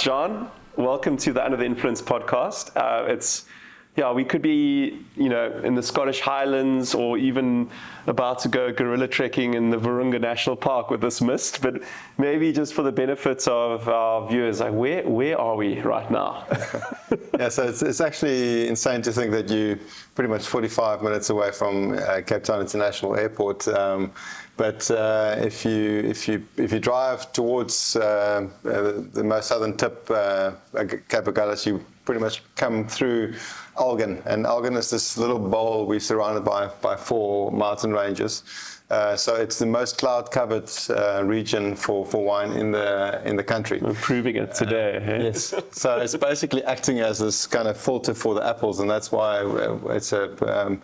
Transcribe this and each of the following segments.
Jean, welcome to the Under the Influence podcast. We could be, in the Scottish Highlands or even about to go gorilla trekking in the Virunga National Park with this mist, but maybe just for the benefits of our viewers, like where are we right now? Yeah, so it's actually insane to think that you're pretty much 45 minutes away from Cape Town International Airport. But if you drive towards the most southern tip, Cape Agulhas, you pretty much come through Elgin, and Elgin is this little bowl we're surrounded by 4 mountain ranges. So it's the most cloud-covered region for wine in the country. We're proving it today. Yes. So it's basically acting as this kind of filter for the apples, and that's why it's a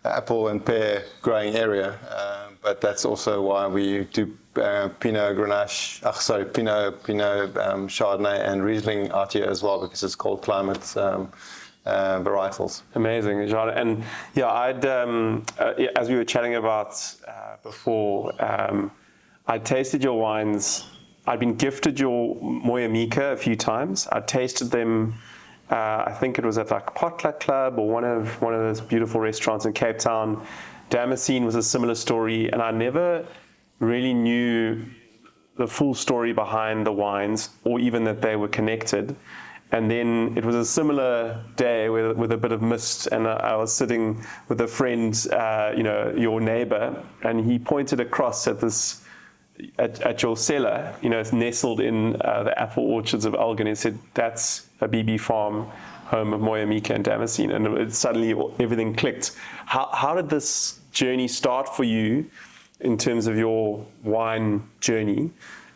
apple and pear growing area. But that's also why we do Pinot Grenache, Pinot Chardonnay and Riesling out here as well, because it's cold climate varietals. Amazing, Jean. And as we were chatting about before, I tasted your wines. I'd been gifted your Moya Meaker a few times. I tasted them. I think it was at like Potluck Club or one of those beautiful restaurants in Cape Town. Damascene was a similar story, and I never really knew the full story behind the wines, or even that they were connected. And then it was a similar day with a bit of mist, and I was sitting with a friend, your neighbor, and he pointed across at this, at your cellar, it's nestled in the apple orchards of Elgin. He said, "That's a BB farm, home of Moya, Meaker and Damascene." And suddenly everything clicked. How did this journey start for you in terms of your wine journey?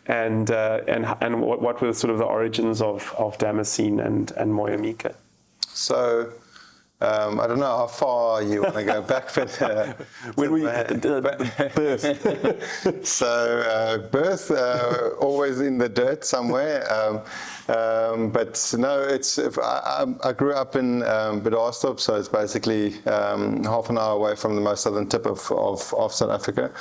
And what were sort of the origins of Damascene and Moya Meaker? So I don't know how far you want to go back, but when we birth. So birth always in the dirt somewhere. But no, I grew up in Bidasdorp, so it's basically half an hour away from the most southern tip of South Africa.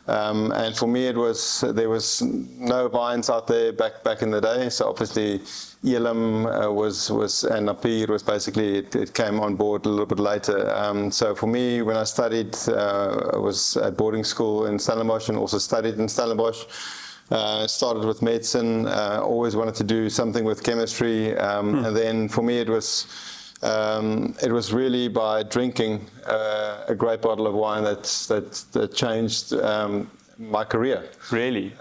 And for me, there was no vines out there back in the day. So obviously, helm and Napier was basically it came on board a little bit later. So for me, when I studied, I was at boarding school in Stellenbosch and also studied in Stellenbosch. Started with medicine. Always wanted to do something with chemistry, and then for me it was really by drinking a great bottle of wine that changed my career. Really?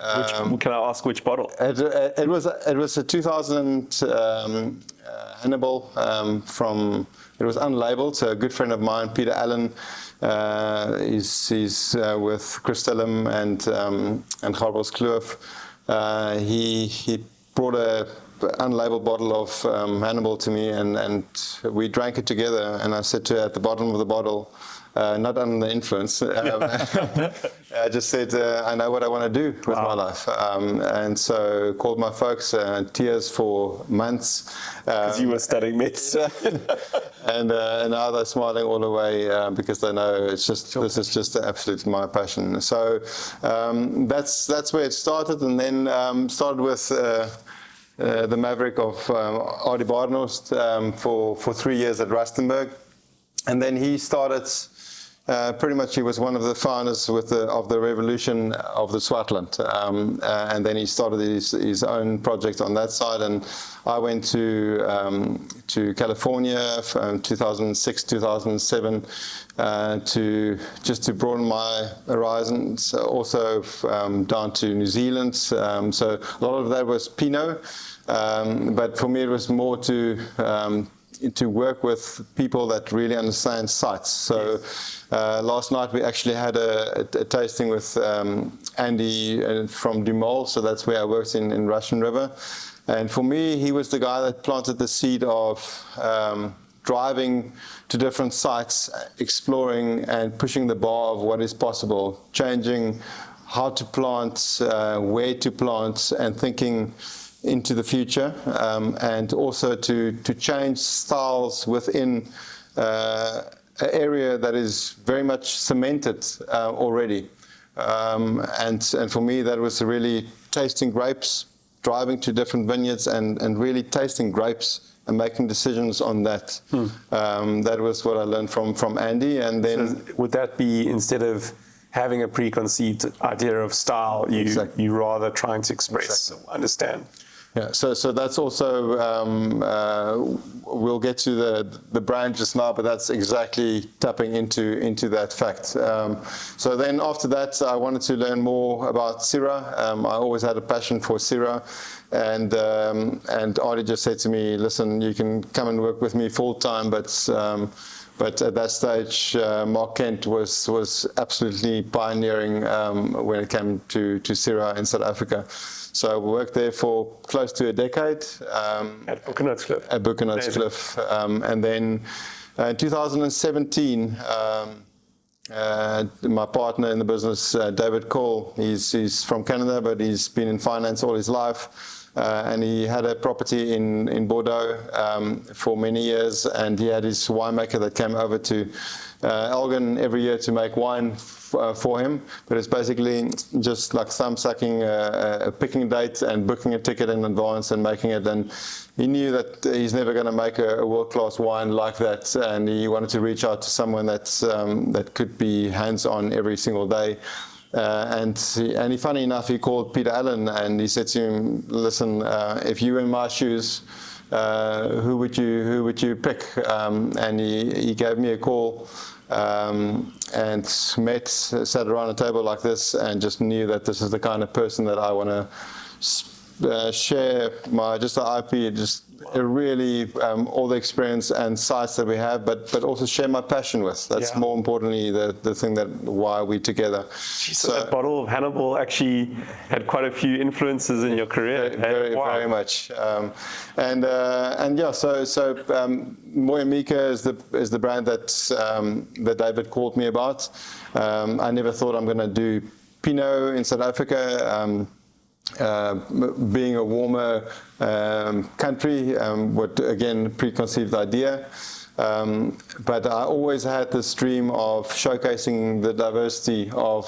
Can I ask which bottle? It was a 2000 Hannibal it was unlabeled. So a good friend of mine, Peter Allen, he's with Christellum and Boekenhoutskloof. He brought a unlabeled bottle of Hannibal to me, and we drank it together, and I said to her at the bottom of the bottle, not under the influence, I just said, I know what I want to do with my life. And so called my folks, tears for months. Because you were studying medicine. and now they're smiling all the way because they know this is just absolutely my passion. So that's where it started, and then started with the Maverick of Adi Barnhorst for 3 years at Rustenberg. And then he started, pretty much he was one of the founders of the revolution of the Swartland. And then he started his own project on that side. And I went to California from 2006, 2007 to broaden my horizons, also down to New Zealand. So a lot of that was Pinot, but for me it was more to work with people that really understand sites. So last night we actually had a tasting with Andy from Dumol, so that's where I worked in Russian River. And for me, he was the guy that planted the seed of driving to different sites, exploring and pushing the bar of what is possible, changing how to plant, where to plant, and thinking into the future, and also to change styles within an area that is very much cemented already. And for me, that was really tasting grapes, driving to different vineyards and really tasting grapes and making decisions on that. That was what I learned from Andy. And then So would that be, instead of having a preconceived idea of style, you rather trying to express, understand? Yeah, so that's also, we'll get to the brand just now, but that's exactly tapping into that fact. So then after that, I wanted to learn more about Syrah. I always had a passion for Syrah, and Artie just said to me, listen, you can come and work with me full time, but at that stage, Mark Kent was absolutely pioneering when it came to Syrah in South Africa. So I worked there for close to a decade. At Boekenhoutskloof. At Boekenhoutskloof. And then in 2017, my partner in the business, David Cole, he's from Canada, but he's been in finance all his life. And he had a property in Bordeaux for many years, and he had his winemaker that came over to Elgin every year to make wine for him. But it's basically just like thumb-sucking a picking date and booking a ticket in advance and making it. And he knew that he's never going to make a world-class wine like that, and he wanted to reach out to someone that could be hands-on every single day. And funny enough, he called Peter Allen and he said to him, listen, if you were in my shoes, who would you pick? And he gave me a call, and sat around a table like this and just knew that this is the kind of person that I want to share just the IP, just really all the experience and sites that we have, but also share my passion with. That's more importantly the thing that why we're together. So that bottle of Hannibal actually had quite a few influences in your career. Very much. So Moya Meaker is the brand that David called me about. I never thought I'm going to do Pinot in South Africa. Being a warmer country, what again preconceived idea, but I always had this dream of showcasing the diversity of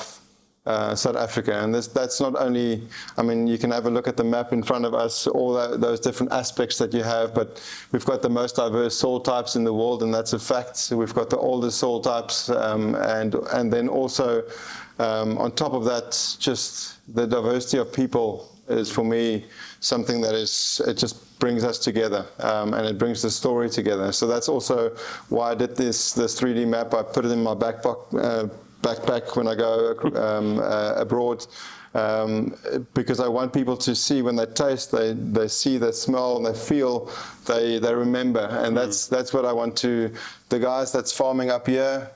South Africa, and that's not only, I mean, you can have a look at the map in front of us, all those different aspects that you have, but we've got the most diverse soil types in the world, and that's a fact. We've got the oldest soil types, and then also on top of that, just the diversity of people is for me something that it just brings us together, and it brings the story together. So that's also why I did this 3D map. I put it in my backpack when I go abroad, because I want people to see when they taste, they see, they smell, and they feel, they remember, and that's what I want to. The guys that's farming up here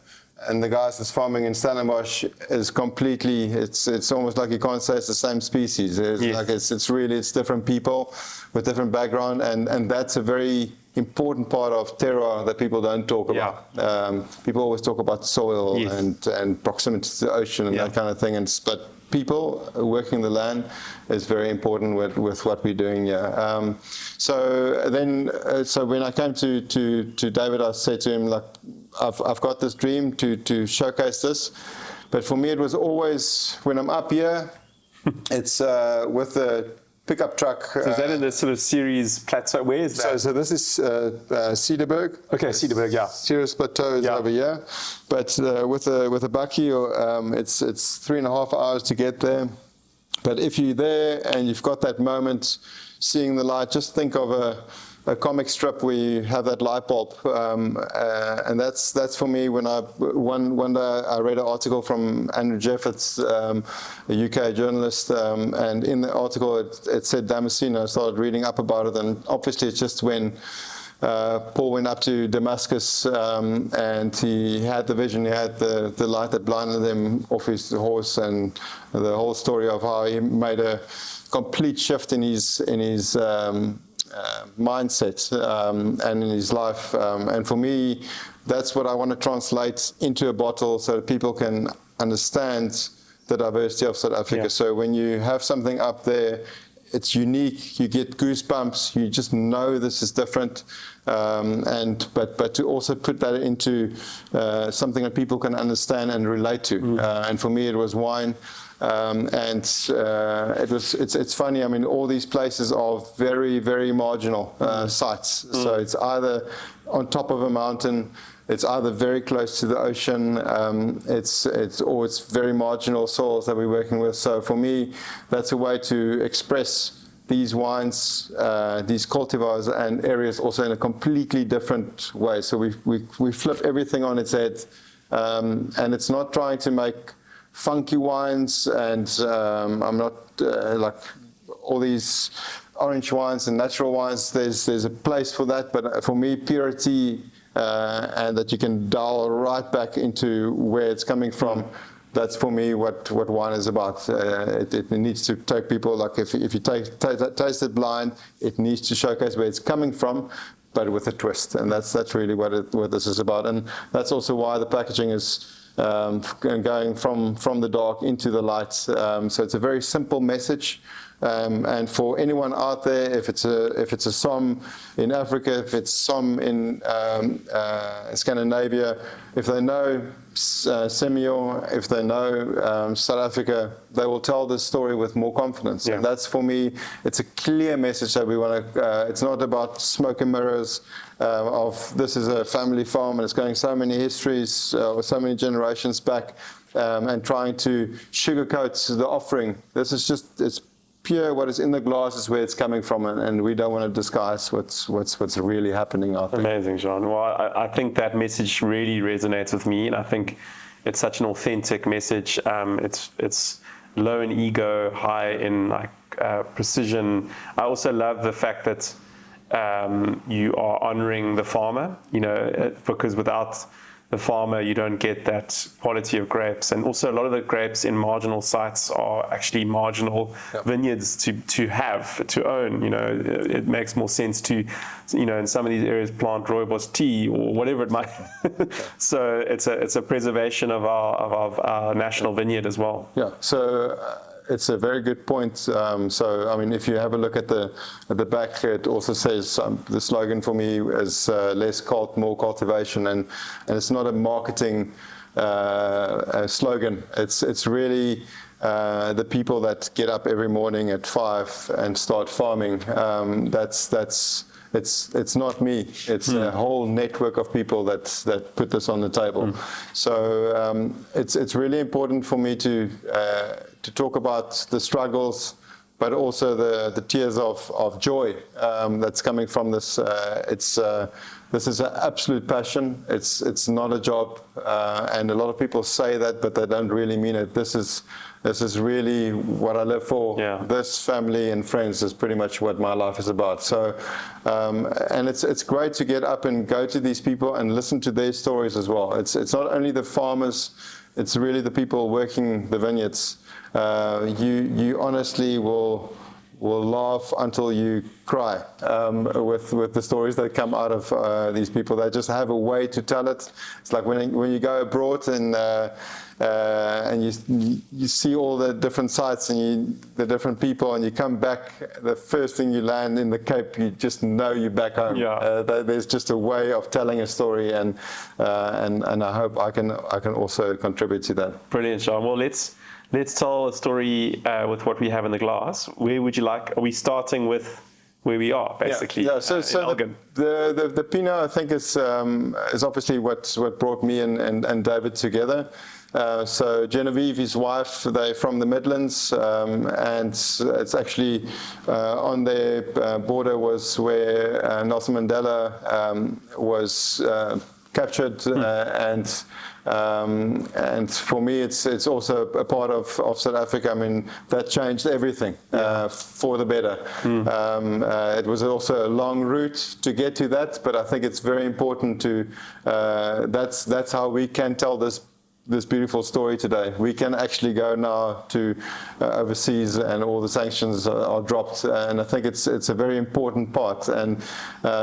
and the guys that's farming in Stellenbosch is completely. It's almost like you can't say it's the same species. It's different people with different background, and that's a very important part of terroir that people don't talk about. People always talk about soil and proximity to the ocean and that kind of thing, but people working the land is very important with what we're doing here. So when I came to David, I said to him, like, I've got this dream to showcase this, but for me it was always when I'm up here, it's with the pickup truck. So is that in this sort of series plateau? Where is that? So this is Cedarburg. Okay, Cedarburg, yeah. Ceres Plateau is over here, but with a bakkie, it's 3.5 hours to get there. But if you're there and you've got that moment, seeing the light, just think of a comic strip where you have that light bulb, and that's for me. When one day I read an article from Andrew Jeffords, a UK journalist, and in the article it said Damascene. I started reading up about it, and obviously it's just when Paul went up to Damascus, and he had the vision, he had the light that blinded him off his horse, and the whole story of how he made a complete shift in his mindset and in his life. And for me, that's what I want to translate into a bottle so that people can understand the diversity of South Africa. So when you have something up there, it's unique, you get goosebumps, you just know this is different, but to also put that into something that people can understand and relate to. And for me it was wine. It's funny. I mean, all these places are very, very marginal sites. So it's either on top of a mountain, it's either very close to the ocean, it's very marginal soils that we're working with. So for me, that's a way to express these wines, these cultivars and areas also in a completely different way. So we flip everything on its head, and it's not trying to make funky wines, and I'm not like all these orange wines and natural wines. There's a place for that, but for me, purity and that you can dial right back into where it's coming from. That's for me what wine is about. It needs to take people, like if you taste it blind, it needs to showcase where it's coming from, but with a twist. And that's really what this is about. And that's also why the packaging is going from the dark into the light. So it's a very simple message. And for anyone out there, if it's a Somme in Africa, if it's Somme in Scandinavia, if they know Semillon, if they know South Africa, they will tell this story with more confidence. Yeah. And that's, for me, it's a clear message that we want to. It's not about smoke and mirrors of this is a family farm and it's going so many histories or so many generations back, and trying to sugarcoat the offering. This is just it's pure. What is in the glass is where it's coming from, and we don't want to disguise what's really happening out there. Amazing, Jean. Well, I think that message really resonates with me, and I think it's such an authentic message. It's low in ego, high in precision. I also love the fact that you are honoring the farmer, because without the farmer, you don't get that quality of grapes. And also a lot of the grapes in marginal sites are actually marginal vineyards to own. It makes more sense to, in some of these areas, plant rooibos tea or whatever it might be. So it's a preservation of our national vineyard as well. Yeah. So it's a very good point. So, I mean, if you have a look at the back, it also says the slogan for me is less cult, more cultivation, and it's not a marketing slogan. It's really the people that get up every morning at 5 and start farming. It's not me. It's a whole network of people that put this on the table. So it's really important for me to talk about the struggles, but also the tears of joy that's coming from this. This is an absolute passion. It's not a job, and a lot of people say that, but they don't really mean it. This is really what I live for. Yeah. This family and friends is pretty much what my life is about. So, and it's great to get up and go to these people and listen to their stories as well. It's not only the farmers, it's really the people working the vineyards. You honestly will laugh until you cry with the stories that come out of these people. They just have a way to tell it. It's like when you go abroad and you see all the different sites and the different people, and you come back, the first thing you land in the Cape, you just know you're back home. Yeah. There's just a way of telling a story, and I hope I can also contribute to that. Brilliant, Jean. Well, let's tell a story with what we have in the glass. Where would you like? Are we starting with where we are, basically? Yeah. So the Pinot, I think, is obviously what brought me and David together. So Genevieve, his wife, they're from the Midlands, and it's actually on their border was where Nelson Mandela was captured, and for me, it's also a part of South Africa. I mean, that changed everything for the better. It was also a long route to get to that, but I think it's very important to. That's how we can tell this beautiful story today. We can actually go now to overseas, and all the sanctions are dropped, and I think it's a very important part. And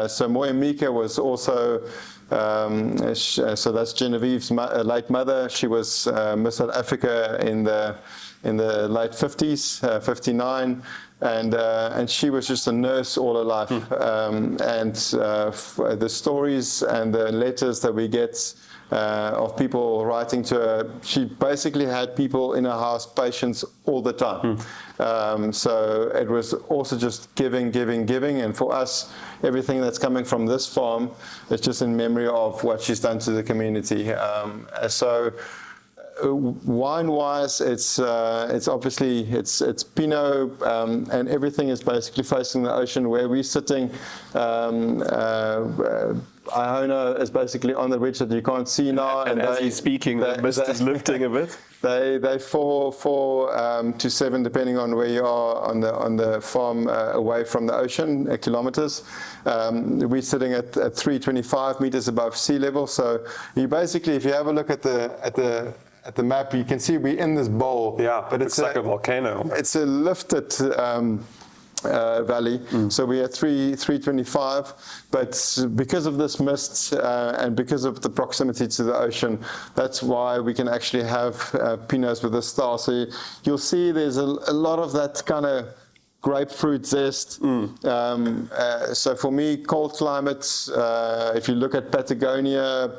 so Moya Meaker was also. So that's Genevieve's late mother. She was Miss South Africa in the late 50s, 59, and she was just a nurse all her life. And the stories and the letters that we get of people writing to her. She basically had people in her house, patients all the time. So it was also just giving, and for us, everything that's coming from this farm is just in memory of what she's done to the community. So wine-wise, it's obviously it's Pinot, and everything is basically facing the ocean. Where we're sitting, Iona is basically on the ridge that you can't see now. And as he's speaking, the mist is lifting a bit. They 4 to 7, depending on where you are on the farm, away from the ocean, kilometers. We're sitting at 325 meters above sea level. So you basically, if you have a look at the map, you can see we're in this bowl. Yeah, but it's like a volcano. It's a lifted valley, so we're at 325, but because of this mist and because of the proximity to the ocean, that's why we can actually have Pinots with this style. So you'll see there's a lot of that kind of grapefruit zest. So for me, cold climates, if you look at Patagonia,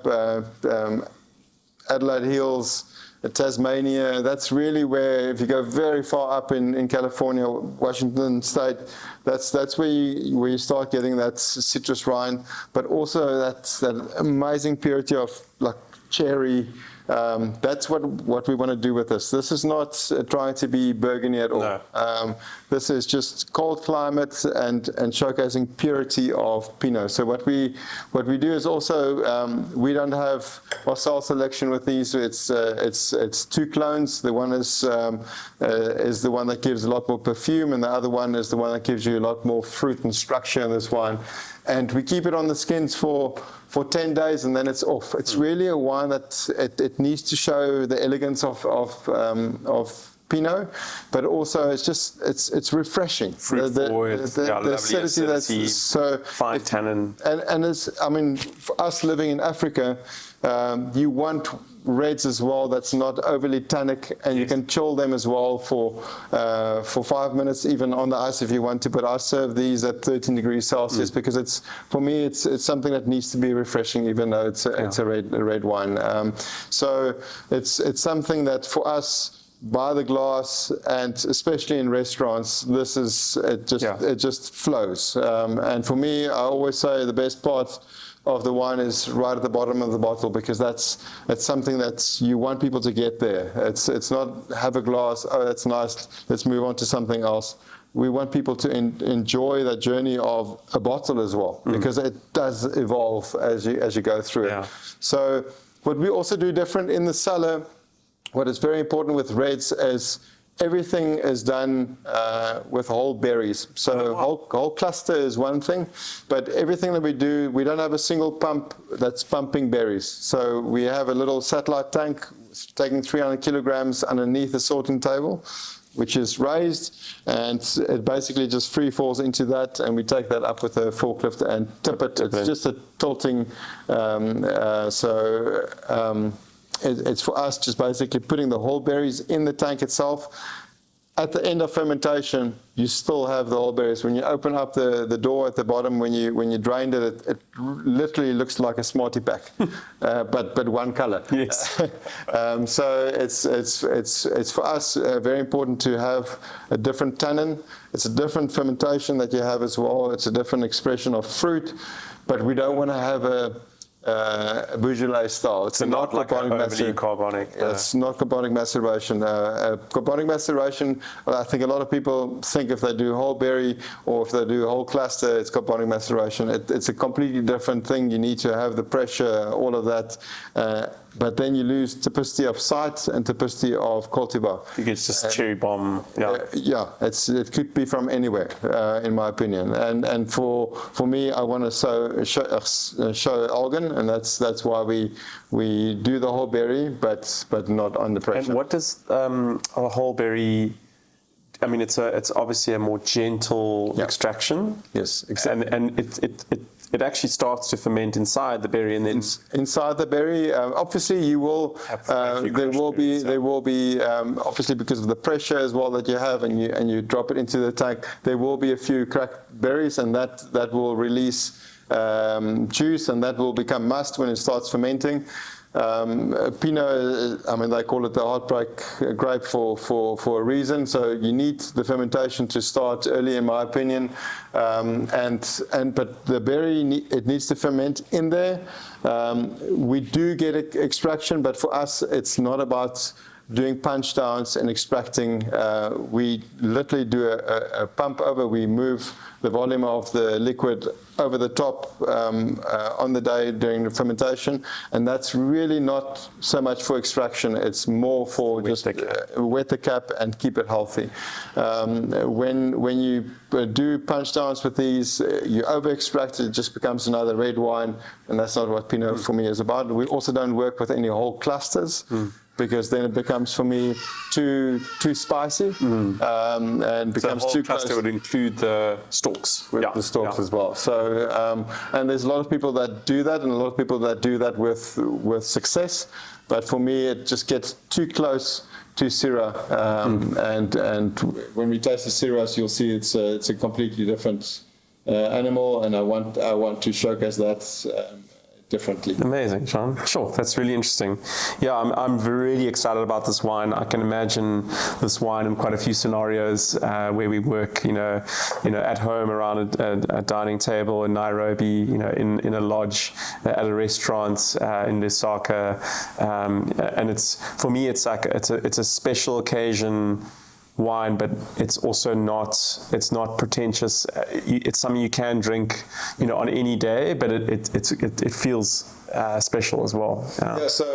Adelaide Hills, Tasmania, that's really where, if you go very far up in California, Washington State, that's where you start getting that citrus rind, but also that amazing purity of like cherry. That's what we want to do with this. This is not trying to be Burgundy at all. No. This is just cold climate and showcasing purity of Pinot. So what we do is also we don't have our cell selection with these. It's 2 clones. The one is the one that gives a lot more perfume, and the other one is the one that gives you a lot more fruit and structure in this wine. And we keep it on the skins for 10 days, and then it's off. It's really a wine that it needs to show the elegance of Pinot, but also it's refreshing. Fruit forward, the acidity that's so fine tannin. And it's, I mean, for us living in Africa, you want reds as well that's not overly tannic, and you can chill them as well for 5 minutes, even on the ice if you want to. But I serve these at 13 degrees Celsius because it's, for me, it's something that needs to be refreshing, even though it's a red wine. So it's something that for us, by the glass, and especially in restaurants, this is it just flows. And for me, I always say the best part of the wine is right at the bottom of the bottle, because that's something that you want people to get there. It's not have a glass, oh that's nice, let's move on to something else. We want people to enjoy that journey of a bottle as well, because it does evolve as you go through it. So what we also do different in the cellar, what is very important with reds is everything is done with whole berries. So whole cluster is one thing, but everything that we do, we don't have a single pump that's pumping berries. So we have a little satellite tank taking 300 kilograms underneath the sorting table, which is raised, and it basically just free falls into that, and we take that up with a forklift and tip it. It's just a tilting. It's for us just basically putting the whole berries in the tank itself. At the end of fermentation, you still have the whole berries. When you open up the door at the bottom, when you drained it, it literally looks like a Smartie pack, but one color. Yes. So it's for us very important to have a different tannin. It's a different fermentation that you have as well. It's a different expression of fruit, but we don't want to have a Beaujolais style. It's not like carbonic. It's not carbonic maceration. Carbonic maceration, I think a lot of people think if they do whole berry or if they do whole cluster, it's carbonic maceration. It's a completely different thing. You need to have the pressure, all of that. But then you lose typicity of site and typicity of cultivar. I think it's just cherry bomb. It could be from anywhere, in my opinion. And for me, I want to show Algan, and that's why we do the whole berry, but not under pressure. And what does a whole berry? I mean, it's obviously a more gentle extraction. Yes, exactly. And it actually starts to ferment inside the berry, and then inside the berry, obviously you will. There will be obviously because of the pressure as well that you have, and you drop it into the tank. There will be a few cracked berries, and that will release juice, and that will become must when it starts fermenting. Pinot, I mean, they call it the heartbreak grape for a reason. So you need the fermentation to start early, in my opinion. But the berry, it needs to ferment in there. We do get extraction, but for us, it's not about doing punch downs and extracting. We literally do a pump over. We move the volume of the liquid over the top on the day during the fermentation, and that's really not so much for extraction. It's more for just wet the cap and keep it healthy. When you do punch downs with these, you over extract it just becomes another red wine, and that's not what Pinot for me is about. We also don't work with any whole clusters. Because then it becomes, for me, too spicy, and becomes too close. Cluster would include the stalks. The stalks as well. So, and there's a lot of people that do that, and a lot of people that do that with success. But for me, it just gets too close to Syrah, and when we taste the Syrahs, you'll see it's a completely different animal, and I want to showcase that. Differently. Amazing, Jean. Sure, that's really interesting. Yeah, I'm really excited about this wine. I can imagine this wine in quite a few scenarios where we work, at home around a dining table in Nairobi, in a lodge, at a restaurant in Lusaka, and for me it's a special occasion wine, but it's also not pretentious. It's something you can drink, on any day, but it feels special as well. So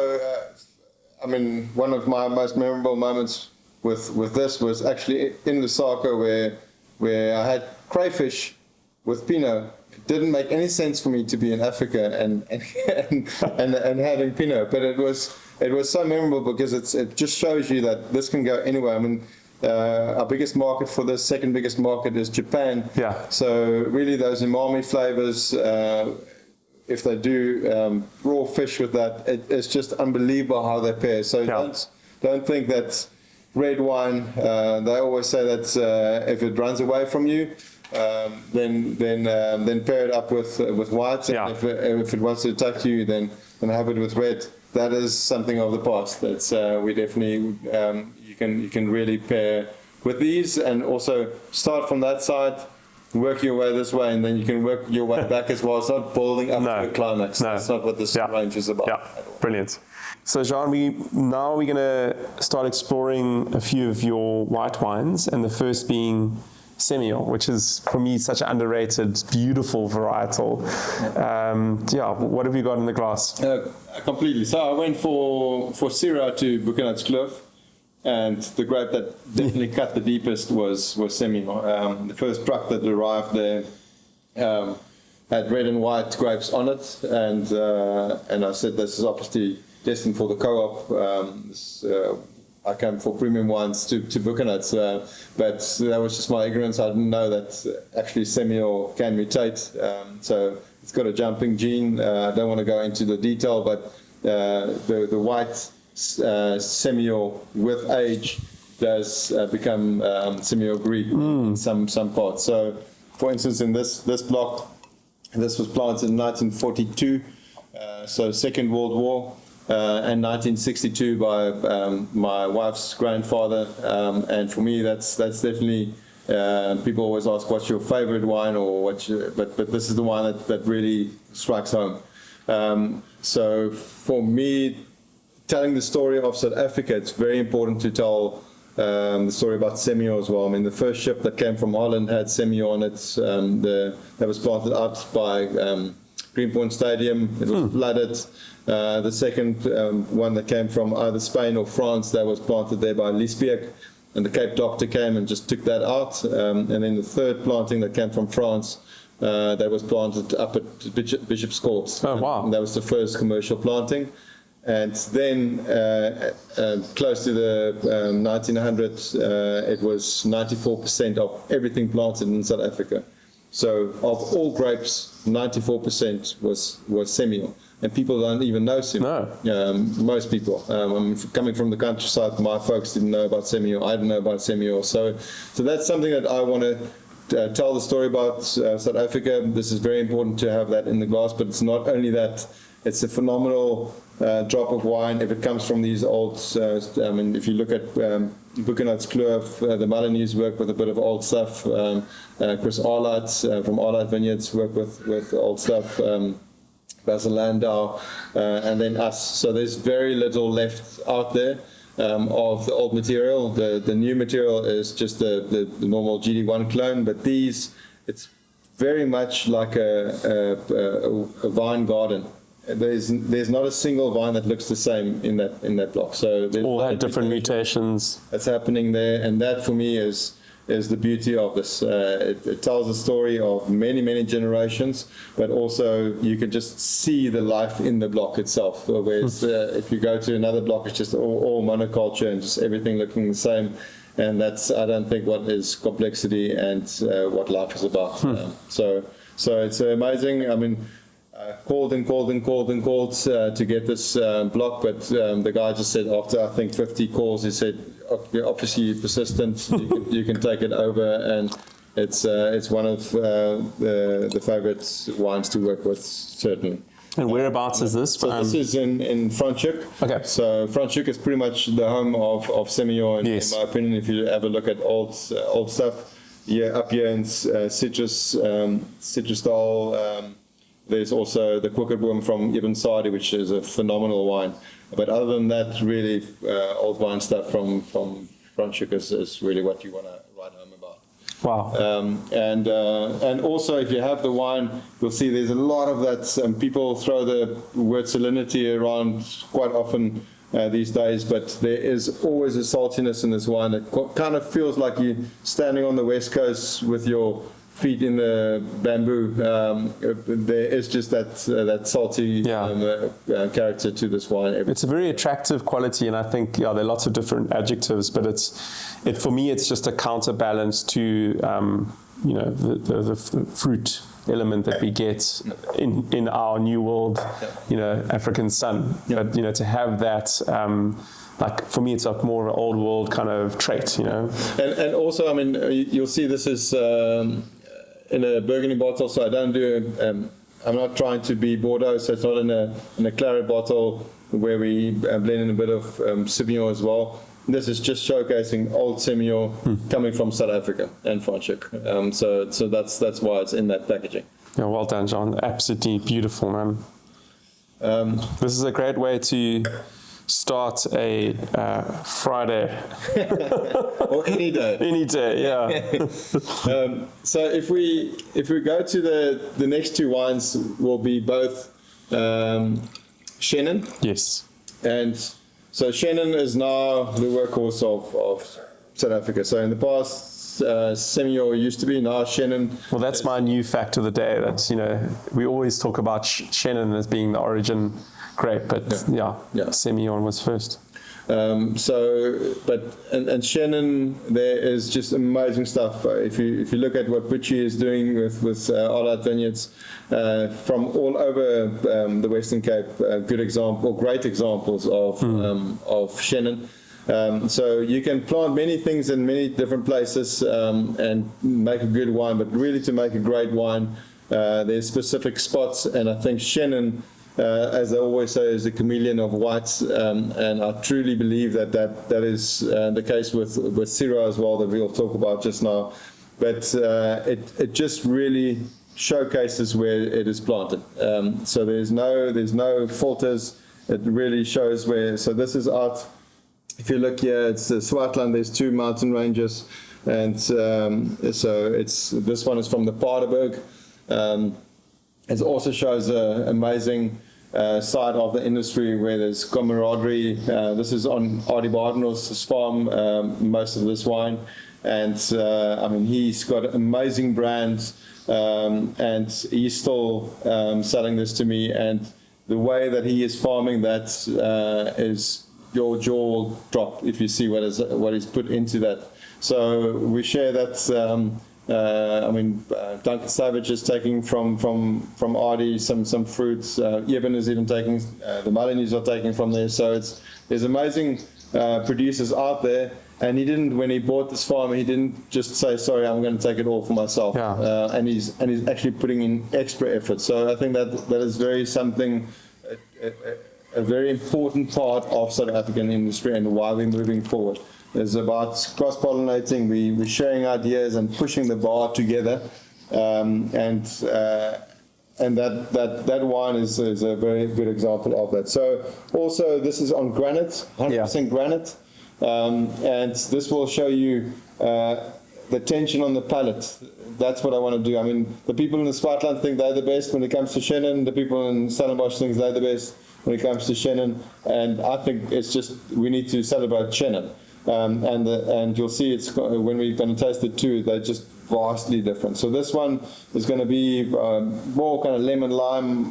I mean, one of my most memorable moments with this was actually in Lusaka, where I had crayfish with Pinot. It didn't make any sense for me to be in Africa and having Pinot, but it was so memorable because it just shows you that this can go anywhere. I mean, our biggest market for this, second biggest market, is Japan. Yeah. So really those umami flavors, if they do raw fish with that, it's just unbelievable how they pair. So don't think that red wine, they always say that if it runs away from you, then pair it up with white. And if it wants to attack you, then have it with red. That is something of the past. That's we definitely you can really pair with these, and also start from that side, work your way this way, and then you can work your way back as well. It's not building up to a climax. That's not what this range is about. Yeah, brilliant. So Jean, we're going to start exploring a few of your white wines, and the first being Semillon, which is, for me, such an underrated, beautiful varietal. What have you got in the glass? Completely. So I went for Syrah to Boekenhoutskloof, and the grape that definitely cut the deepest was Semillon. The first truck that arrived there had red and white grapes on it, and I said this is obviously destined for the co-op. I came for premium wines to Boekenhouts, but that was just my ignorance. I didn't know that actually Semillon can mutate. So it's got a jumping gene. I don't want to go into the detail, but the white Semillon with age does become Semillon Gris in some parts. So, for instance, in this block, this was planted in 1942, so Second World War. And 1962 by my wife's grandfather, and for me that's definitely. People always ask what's your favorite wine, or but this is the wine that really strikes home. So for me, telling the story of South Africa, it's very important to tell the story about Semillon as well. I mean, the first ship that came from Holland had Semillon on it. That was planted out by Greenpoint Stadium. It was flooded. The second one that came from either Spain or France, that was planted there by Liesbeek, and the Cape Doctor came and just took that out. And then the third planting that came from France, that was planted up at Bishop's Court. Oh, wow. And that was the first commercial planting. And then close to the 1900s, it was 94% of everything planted in South Africa. So of all grapes, 94% was Semillon. And people don't even know Semillon. No. Most people. Coming from the countryside, my folks didn't know about Semillon. I didn't know about Semillon. So that's something that I want to tell the story about South Africa. This is very important to have that in the glass, but it's not only that. it's a phenomenal drop of wine if it comes from these old. I mean, if you look at Boekenhoutskloof, the Milanese work with a bit of old stuff. Chris Arlott from Arlott Vineyards work with old stuff. Basil Landau, and then us. So there's very little left out there of the old material. The new material is just the normal GD1 clone, but these, it's very much like a vine garden. There's not a single vine that looks the same in that block. So all had different mutations. That's happening there, and that for me is the beauty of this. It tells a story of many generations, but also you can just see the life in the block itself. Whereas if you go to another block, it's just all monoculture and just everything looking the same. And that's, I don't think, what is complexity and what life is about. So it's amazing. I mean, called to get this block, but the guy just said after I think 50 calls, he said, "You're obviously persistent. You can take it over," and it's one of the favorite wines to work with, certainly. And whereabouts is this? So this is in Franschhoek. Okay. So Franschhoek is pretty much the home of Semillon, yes. in my opinion. If you ever look at old stuff, up here in Citrus style. There's also the Kwikkerboom from Ibn Sadi, which is a phenomenal wine. But other than that, really, old wine stuff from Franschhoek is really what you want to write home about. Wow. And also, if you have the wine, you'll see there's a lot of that. People throw the word salinity around quite often these days, but there is always a saltiness in this wine that kind of feels like you're standing on the West Coast with your feet in the bamboo. There is just that salty character to this wine. It's a very attractive quality, and I think there are lots of different adjectives, but for me it's just a counterbalance to the fruit element that we get in our New World, African sun. But to have that. Like for me, it's like more of an old world kind of trait, And also, I mean, you'll see this is in a Burgundy bottle, so I don't do. I'm not trying to be Bordeaux, so it's not in a claret bottle where we blend in a bit of Sauvignon as well. This is just showcasing old Semillon coming from South Africa and Franschhoek. So that's why it's in that packaging. Yeah, well done, John. Absolutely beautiful, man. This is a great way to start a Friday. Or any day. Any day, yeah. So if we go to the next two wines, will be both Chenin. Yes. And so Chenin is now the workhorse of South Africa. So in the past, Semillon used to be, now Chenin. Well, that's my new fact of the day. That's, we always talk about Chenin as being the origin grape, but Semillon was first. And Chenin, there is just amazing stuff. If you look at what Butchie is doing with Arlott Vineyards from all over the Western Cape, great examples of Chenin. So you can plant many things in many different places and make a good wine, but really to make a great wine, there's specific spots, and I think Chenin, as I always say, is a chameleon of whites, and I truly believe that is the case with Syrah as well, that we'll talk about just now. But it just really showcases where it is planted. So there's no filters. It really shows where. So this is out. If you look here, it's Swartland. There's two mountain ranges, and so this one is from the Paardeberg. It also shows an amazing side of the industry where there's camaraderie. This is on Artie Bardenhorst's farm, most of this wine. And I mean, he's got amazing brands, and he's still selling this to me. And the way that he is farming that is, your jaw will drop if you see what he's put into that. So we share that. Duncan Savage is taking from Artie some fruits. Eben is even taking, the Milanese are taking from there. So there's amazing producers out there. And he didn't, when he bought this farm, he didn't just say, sorry, I'm going to take it all for myself. Yeah. And he's actually putting in extra effort. So I think that is very something a very important part of South African industry and why we're moving forward. It's about cross-pollinating, we're sharing ideas and pushing the bar together, and that wine is a very good example of that. So also this is on granite, 100% granite, and this will show you the tension on the palate. That's what I want to do. I mean, the people in the Swartland think they're the best when it comes to Chenin. The people in Stellenbosch think they're the best when it comes to Chenin. And I think it's just, we need to celebrate Chenin. And you'll see it's, when we're going to taste it too, they're just vastly different. So this one is going to be more kind of lemon lime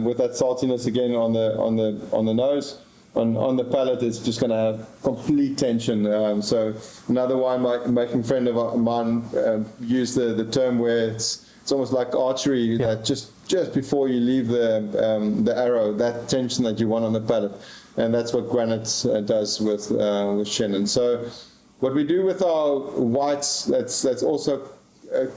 with that saltiness again on the nose. On the palate, it's just going to have complete tension. So another winemaking friend of mine used the term where it's almost like archery, that just before you leave the arrow, that tension that you want on the palate. And that's what granite does with Chenin. So what we do with our whites, that's also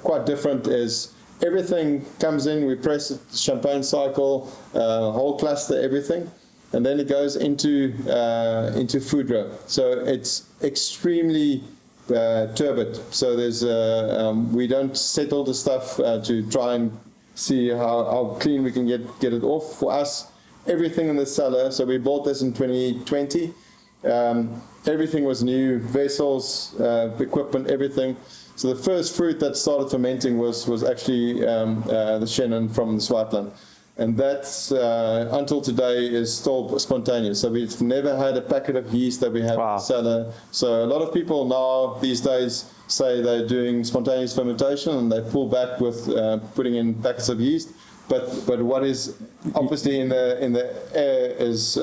quite different, is everything comes in, we press it, champagne cycle, whole cluster, everything. And then it goes into food row. So it's extremely turbid. So there's we don't settle the stuff to try and see how clean we can get it off. For us, everything in the cellar. So we bought this in 2020. Everything was new, vessels, equipment, everything. So the first fruit that started fermenting was actually the Chenin from the Swartland. And that's, until today, is still spontaneous. So we've never had a packet of yeast that we have in the cellar. So a lot of people now, these days, say they're doing spontaneous fermentation and they pull back with putting in packets of yeast. But what is obviously in the air is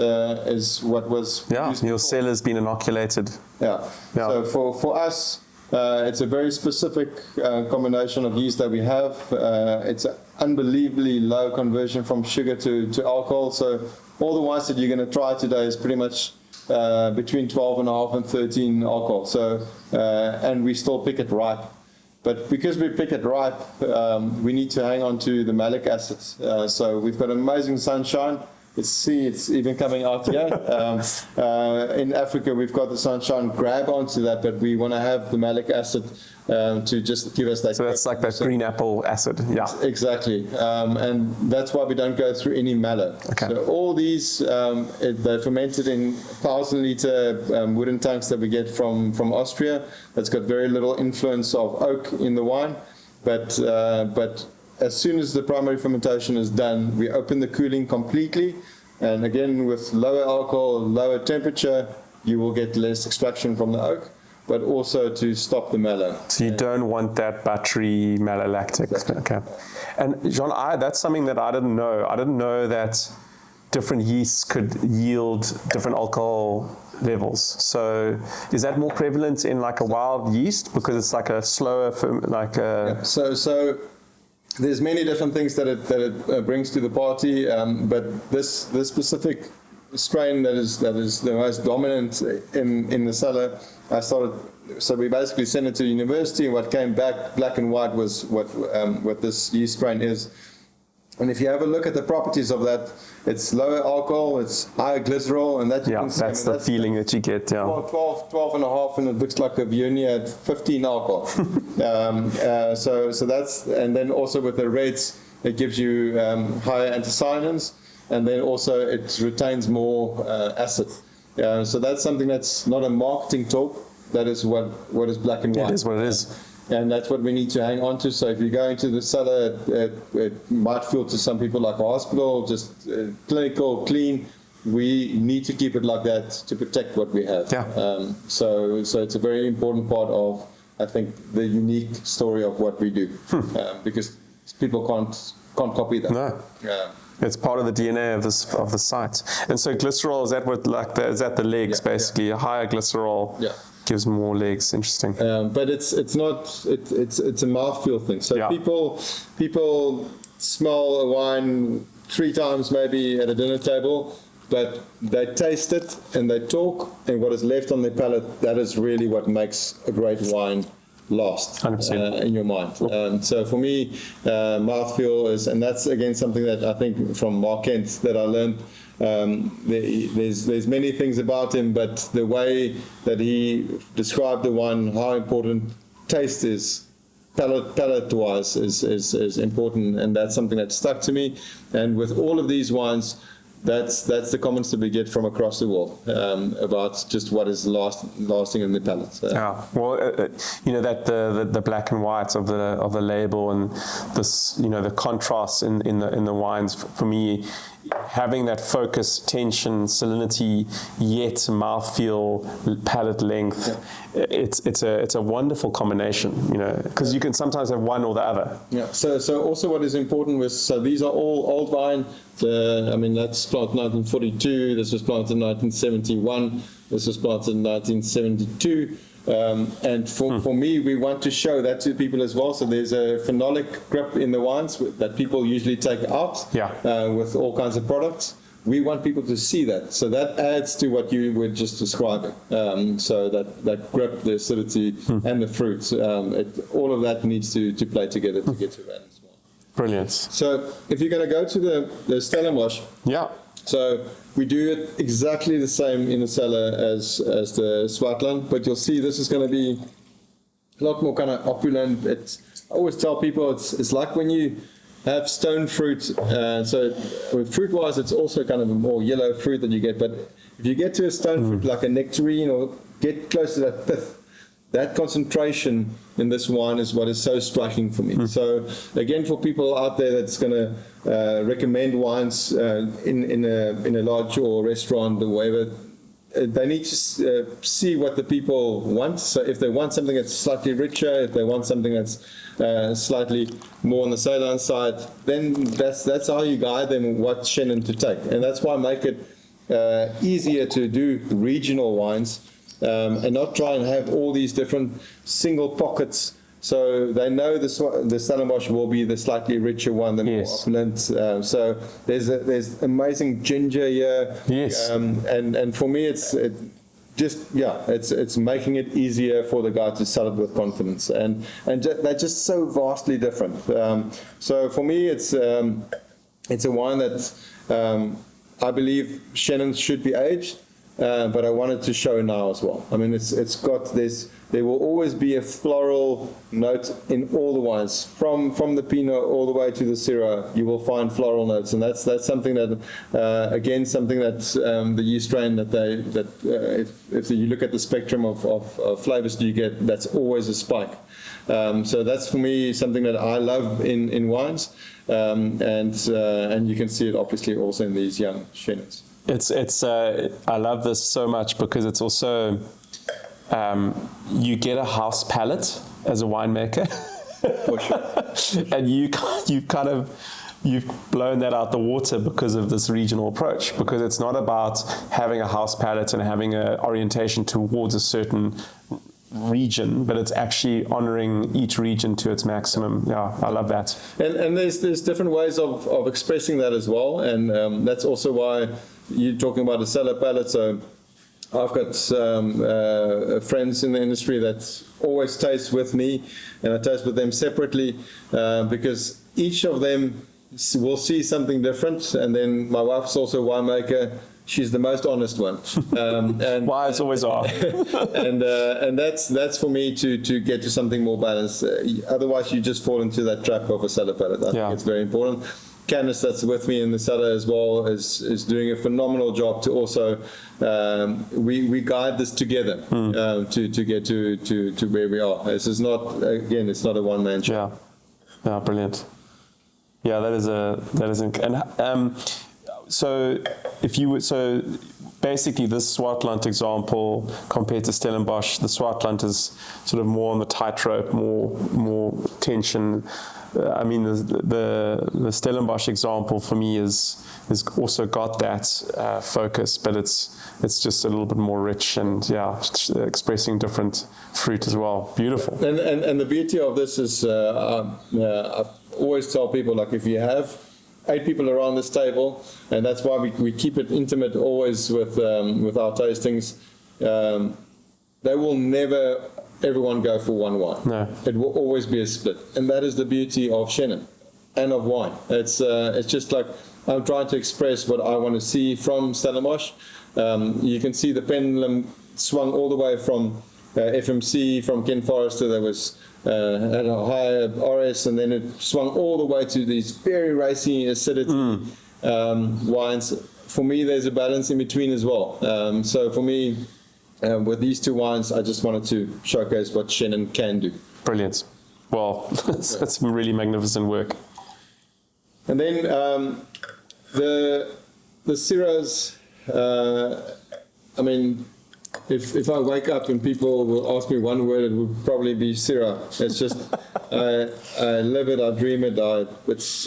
what was used your before. cellar's been inoculated. Yeah. So for us, it's a very specific combination of yeast that we have. It's an unbelievably low conversion from sugar to alcohol. So all the wines that you're going to try today is pretty much between 12.5 and 13 alcohol. So and we still pick it ripe. But because we pick it ripe, we need to hang on to the malic acid. So we've got amazing sunshine. It's even coming out here. In Africa, we've got the sunshine, grab onto that, but we want to have the malic acid to just give us that. So that's like that green apple acid, yeah. Exactly, and that's why we don't go through any mallow. Okay. So all these, they're fermented in 1,000-liter wooden tanks that we get from Austria. That's got very little influence of oak in the wine, but as soon as the primary fermentation is done, we open the cooling completely, and again with lower alcohol, lower temperature, you will get less extraction from the oak, but also to stop the mallow. So you don't want that battery malolactic. Exactly. Okay. And Jean, that's something that I didn't know. I didn't know that different yeasts could yield different alcohol levels. So is that more prevalent in like a wild yeast because it's like a slower, So there's many different things that it brings to the party, but this specific strain that is the most dominant in the cellar, so we basically sent it to university, and what came back black and white was what this yeast strain is. And if you have a look at the properties of that, it's lower alcohol, it's higher glycerol, and that you can see. That's the feeling that you get. Yeah. 12 and a half, and it looks like a Viognier at 15 alcohol. So that's, and then also with the reds, it gives you higher anthocyanins, and then also it retains more acid. So that's something that's not a marketing talk. That is what is black and white. It is what it is. And that's what we need to hang on to. So if you go into the cellar, it might feel to some people like a hospital, just clinical, clean. We need to keep it like that to protect what we have. Yeah. So it's a very important part of, I think, the unique story of what we do, because people can't copy that. No. It's part of the DNA of the site. And so glycerol, is that what is that the legs basically? Yeah. A higher glycerol. Yeah. Gives more legs. Interesting. But it's a mouthfeel thing. So people smell a wine 3 times maybe at a dinner table, but they taste it and they talk, and what is left on their palate, that is really what makes a great wine last 100%. in your mind. So for me, mouthfeel is, and that's again something that I think from Mark Kent that I learned. There's many things about him, but the way that he described the wine, how important taste is, palate-wise is important, and that's something that stuck to me. And with all of these wines, that's the comments that we get from across the world about just what is lasting in the palate. Yeah, well, that the black and white of the label and this, the contrast in the wines, for me, having that focus, tension, salinity, yet mouthfeel, palate length, it's a wonderful combination, because you can sometimes have one or the other. Yeah. So also what is important was, so these are all old vine. That's planted 1942. This was planted in 1971. This was planted in 1972. And for me, we want to show that to people as well. So there's a phenolic grip in the wines that people usually take out with all kinds of products. We want people to see that. So that adds to what you were just describing. So that grip, the acidity, and the fruit, all of that needs to play together to get to that as well. Brilliant. So if you're going to go to the Stellenbosch, so we do it exactly the same in the cellar as the Swartland, but you'll see this is going to be a lot more kind of opulent. I always tell people it's like when you have stone fruit. So with fruit-wise, it's also kind of a more yellow fruit that you get. But if you get to a stone fruit like a nectarine or get close to that pith, that concentration in this wine is what is so striking for me. So again, for people out there that's going to recommend wines in a lodge or restaurant or whatever, they need to see what the people want. So if they want something that's slightly richer, if they want something that's slightly more on the Ceylon side, then that's how you guide them what Chenin to take. And that's why I make it easier to do regional wines and not try and have all these different single pockets. So they know the Stellenbosch will be the slightly richer one, the more opulent. So there's amazing ginger here. And for me, it's making it easier for the guy to sell it with confidence. And they're just so vastly different. So for me, it's a wine that I believe Chenin should be aged. But I wanted to show now as well. I mean, it's got this. There will always be a floral note in all the wines, from the Pinot all the way to the Syrah. You will find floral notes, and that's something that again something that the yeast strain if you look at the spectrum of flavors you get, that's always a spike. So that's for me something that I love in wines, and you can see it obviously also in these young Chenins. I love this so much because it's also you get a house palate as a winemaker. For sure. And you've blown that out the water because of this regional approach, because it's not about having a house palate and having an orientation towards a certain region, but it's actually honoring each region to its maximum. Yeah, I love that. And there's different ways of expressing that as well, and that's also why you're talking about a cellar palate. So I've got friends in the industry that always taste with me, and I taste with them separately because each of them will see something different. And then my wife's also a winemaker. She's the most honest one. And wives always are. and that's for me to get to something more balanced. Otherwise, you just fall into that trap of a cellar palate. I think it's very important. Candice, that's with me in the cellar as well, is doing a phenomenal job to also we guide this together to get to where we are. This is not, again, it's not a one-man show. Yeah, brilliant. Yeah, so basically this Swartland example compared to Stellenbosch, the Swartland is sort of more on the tightrope, more tension. I mean, the Stellenbosch example for me is also got that focus, but it's just a little bit more rich and expressing different fruit as well. Beautiful. And the beauty of this is I always tell people, like, if you have 8 people around this table, and that's why we keep it intimate always with our tastings. they will never everyone go for one wine. No. It will always be a split, and that is the beauty of Chenin and of wine. It's just like I'm trying to express what I want to see from Stellenbosch. You can see the pendulum swung all the way from FMC, from Ken Forrester, that was at a higher RS, and then it swung all the way to these very racy acidity wines. For me, there's a balance in between as well. So for me, with these two wines, I just wanted to showcase what Chenin can do. Brilliant. Well, that's really magnificent work. And then the Syrahs, I mean, if I wake up and people will ask me one word, it would probably be Syrah. It's just, I live it, I dream it. It's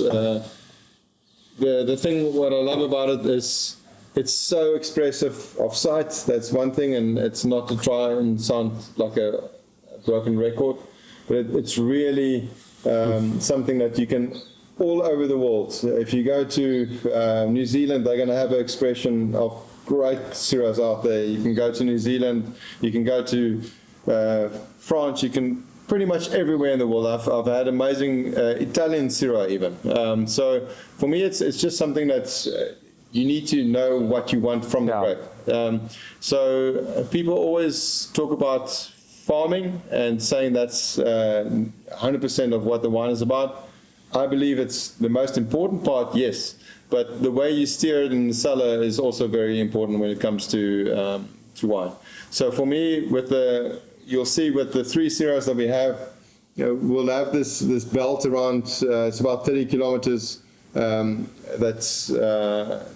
the thing, what I love about it is it's so expressive of sight. That's one thing, and it's not to try and sound like a broken record, but it's really something that you can all over the world. If you go to New Zealand, they're going to have an expression of great Syrahs out there. You can go to New Zealand, you can go to France, you can pretty much everywhere in the world. I've had amazing Italian Syrah even. So for me, it's just something that's you need to know what you want from the grape. So people always talk about farming and saying that's 100% of what the wine is about. I believe it's the most important part, yes, but the way you steer it in the cellar is also very important when it comes to wine. So for me, you'll see with the 3 Syrahs that we have, we'll have this belt around. It's about 30 kilometers. That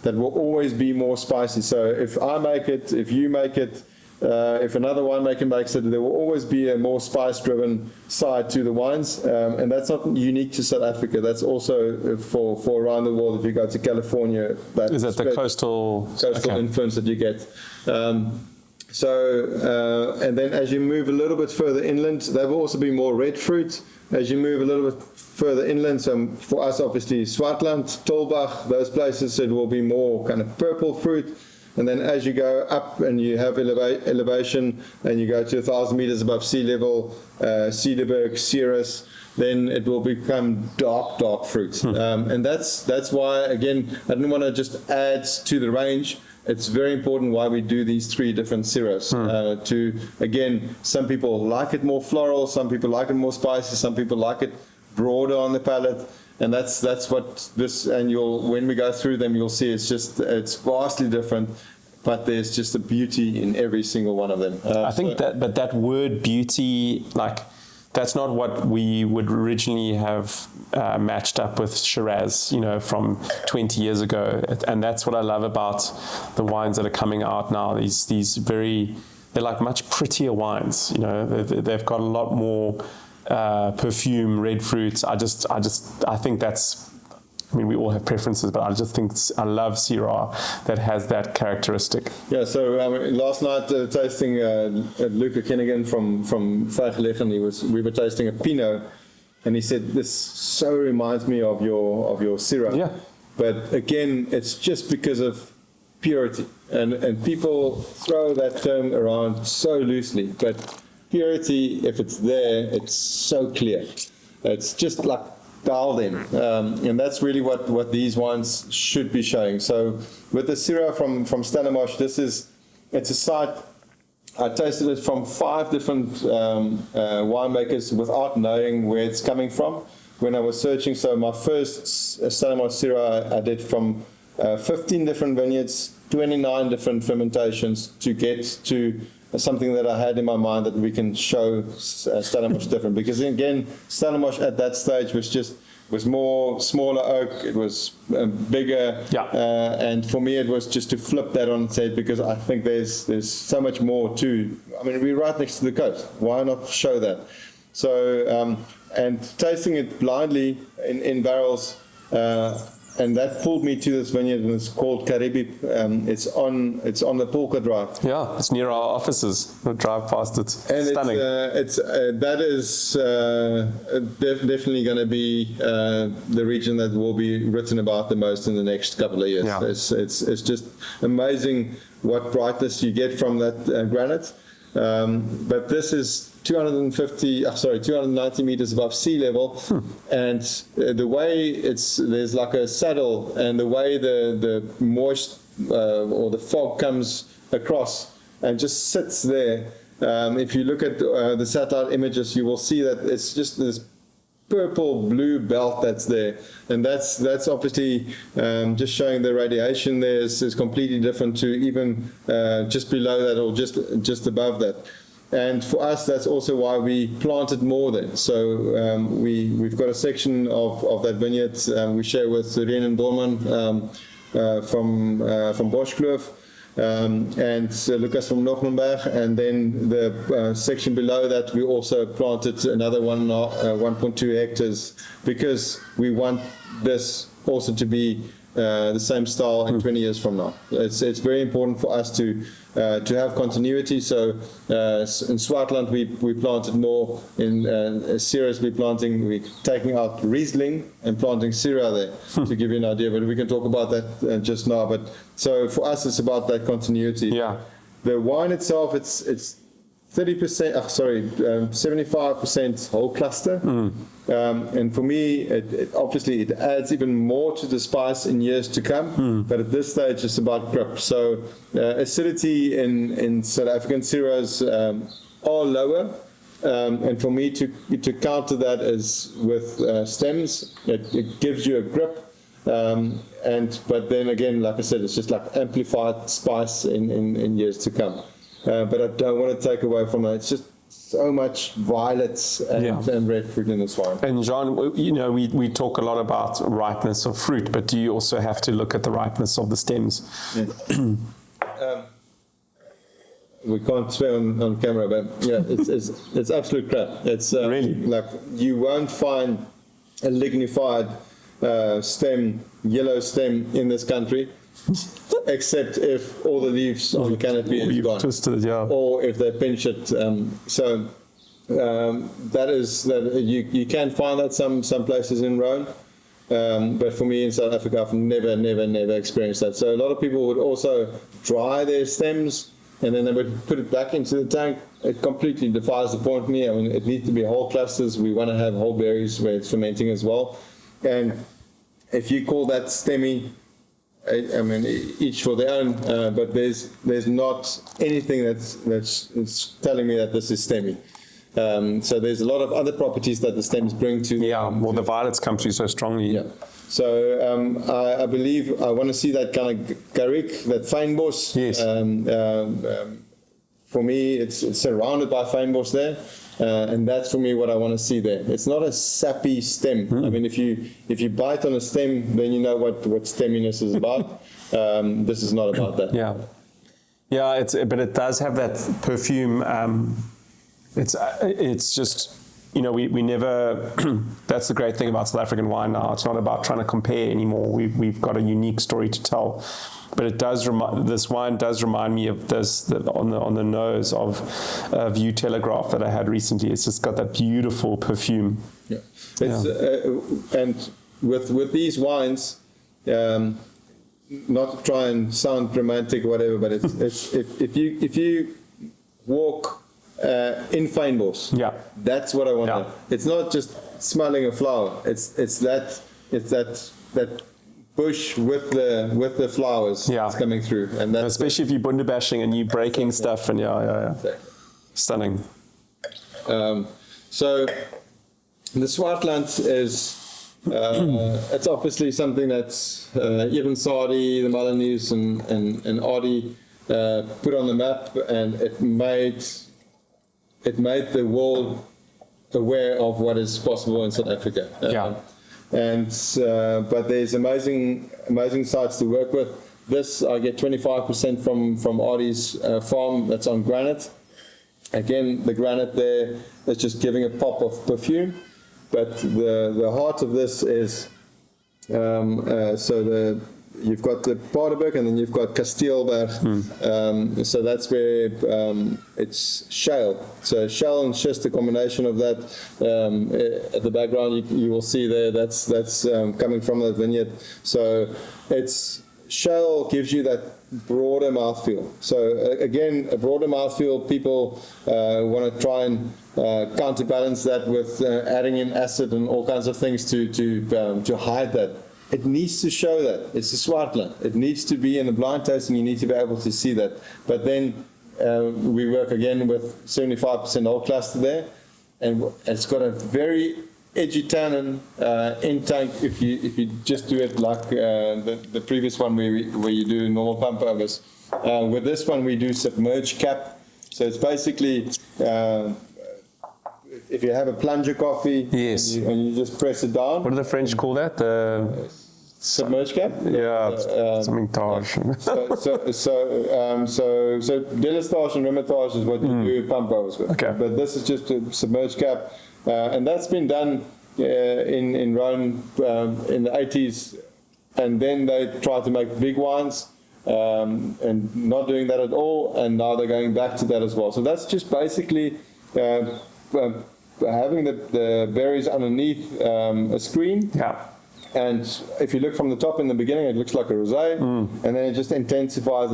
will always be more spicy. So if I make it, if you make it, if another winemaker makes it, there will always be a more spice-driven side to the wines, and that's not unique to South Africa. That's also for around the world. If you go to California, is that the coastal influence that you get. And then as you move a little bit further inland, there will also be more red fruit. As you move a little bit further inland, so for us obviously Swartland, Tolbach, those places, it will be more kind of purple fruit. And then as you go up and you have elevation and you go to 1,000 meters above sea level, Cederberg, Syrah, then it will become dark fruit. And that's why, again, I didn't want to just add to the range. It's very important why we do these 3 different Syrahs. Again, some people like it more floral, some people like it more spicy, some people like it broader on the palate. And that's what this, and when we go through them, you'll see it's vastly different, but there's just a beauty in every single one of them. I think that word beauty, like, that's not what we would originally have matched up with Shiraz, from 20 years ago. And that's what I love about the wines that are coming out now. These they're like much prettier wines. They've got a lot more perfume, red fruits. I think that's, we all have preferences, but I just think I love Syrah that has that characteristic. Yeah, so last night tasting Luca Kennigan from Vijgelegen, we were tasting a Pinot, and he said, this so reminds me of your Syrah. Yeah. But again, it's just because of purity. And people throw that term around so loosely, but purity, if it's there, it's so clear. It's just like dialed in. And that's really what these wines should be showing. So with the Syrah from Stellenbosch, it's a site, I tasted it from 5 different winemakers without knowing where it's coming from. When I was searching, so my first Stellenbosch Syrah I did from 15 different vineyards, 29 different fermentations to get to something that I had in my mind that we can show Stellenbosch different. Because again, Stellenbosch at that stage was more smaller oak, it was bigger, and for me it was just to flip that on its head, because I think there's so much more to, we're right next to the coast, why not show that? So, and tasting it blindly in barrels, and that pulled me to this vineyard, and it's called Caribbean. It's on the Polka Drive. Yeah, it's near our offices. We'll drive past it. And stunning. That is definitely going to be the region that will be written about the most in the next couple of years. Yeah. It's just amazing what brightness you get from that granite. But this is 290 meters above sea level, and the way there's like a saddle, and the way the moist or the fog comes across and just sits there. If you look at the satellite images, you will see that it's just this purple blue belt that's there, and that's obviously just showing the radiation there is completely different to even just below that or just above that. And for us, that's also why we planted more there. So we've got a section of that vineyard we share with René Dorman from Boekenhoutskloof, and Lucas from Rustenberg, and then the section below that we also planted another 1.2 hectares, because we want this also to be the same style in 20 years from now. It's very important for us to have continuity. So in Swartland we planted more. In Syrah we're taking out Riesling and planting Syrah there to give you an idea. But we can talk about that just now. But so for us it's about that continuity. Yeah. The wine itself, it's 75% whole cluster. And for me, it obviously it adds even more to the spice in years to come. But at this stage, it's about grip. So acidity in South African Syrahs are lower. And for me to counter that is with stems. It gives you a grip. But then again, like I said, it's just like amplified spice in years to come. But I don't want to take away from that. It's just so much violets and red fruit in this wine. And Jean, we talk a lot about ripeness of fruit, but do you also have to look at the ripeness of the stems? Yes. We can't swear on camera, but yeah, it's absolute crap. It's really like you won't find a lignified stem, yellow stem in this country. Except if all the leaves on the canopy is gone, twisted, or if they pinch it. That you can find that some places in Rhone, but for me in South Africa, I've never experienced that. So a lot of people would also dry their stems and then they would put it back into the tank. It completely defies the point for me. I mean, it needs to be whole clusters. We want to have whole berries where it's fermenting as well. And if you call that stemmy, I mean, each for their own, but there's not anything that's telling me that this is stemmy. So there's a lot of other properties that the stems bring to. Yeah, well, the violets come through so strongly. Yeah. So I believe I want to see that kind of garrick, that fynbos. Yes. For me, it's surrounded by fynbos there. And that's for me what I want to see there. It's not a sappy stem. I mean, if you bite on a stem, then you know what stemminess is about. This is not about that. Yeah, but it does have that perfume. It's just, we never. That's the great thing about South African wine now. It's not about trying to compare anymore. We've got a unique story to tell. But it does this wine does remind me of this on the nose of View Telegraph that I had recently. It's just got that beautiful perfume. Yeah, and with these wines, not to try and sound romantic or whatever, but it's if you walk in fynbos, that's what I want. Yeah. It's not just smelling a flower. It's that bush with the flowers that's coming through, and that's especially if you're bundabashing and you're breaking stuff, and Exactly. Stunning. So the Swartland is it's obviously something that's even Saudi, the Malinese, and Adi put on the map, and it made the world aware of what is possible in South Africa. But there's amazing sites to work with. This I get 25% from Adi's farm that's on granite. Again, the granite there is just giving a pop of perfume. But the heart of this is you've got the Paardeberg and then you've got Kasteelberg. So that's where it's shale. So shale and schist, the combination of that at the background you will see there. That's coming from that vineyard. So it's shale gives you that broader mouthfeel. So again, a broader mouthfeel, people want to try and counterbalance that with adding in acid and all kinds of things to hide that. It needs to show that. It's a Swartland. It needs to be in the blind tasting. You need to be able to see that. But then we work again with 75% old cluster there, and it's got a very edgy tannin in tank. If you just do it like the previous one where you do normal pump overs. With this one we do submerged cap. So it's basically if you have a plunger coffee, yes, and you just press it down. What do the French call that? The submerged cap? Yeah, something Taj. So delistage and rematage is what you do pump overs with. Okay. But this is just a submerged cap, and that's been done in Rhone in the 80s, and then they tried to make big wines, and not doing that at all, and now they're going back to that as well. So that's just basically having the berries underneath a screen. Yeah. And if you look from the top in the beginning, it looks like a rosé, and then it just intensifies.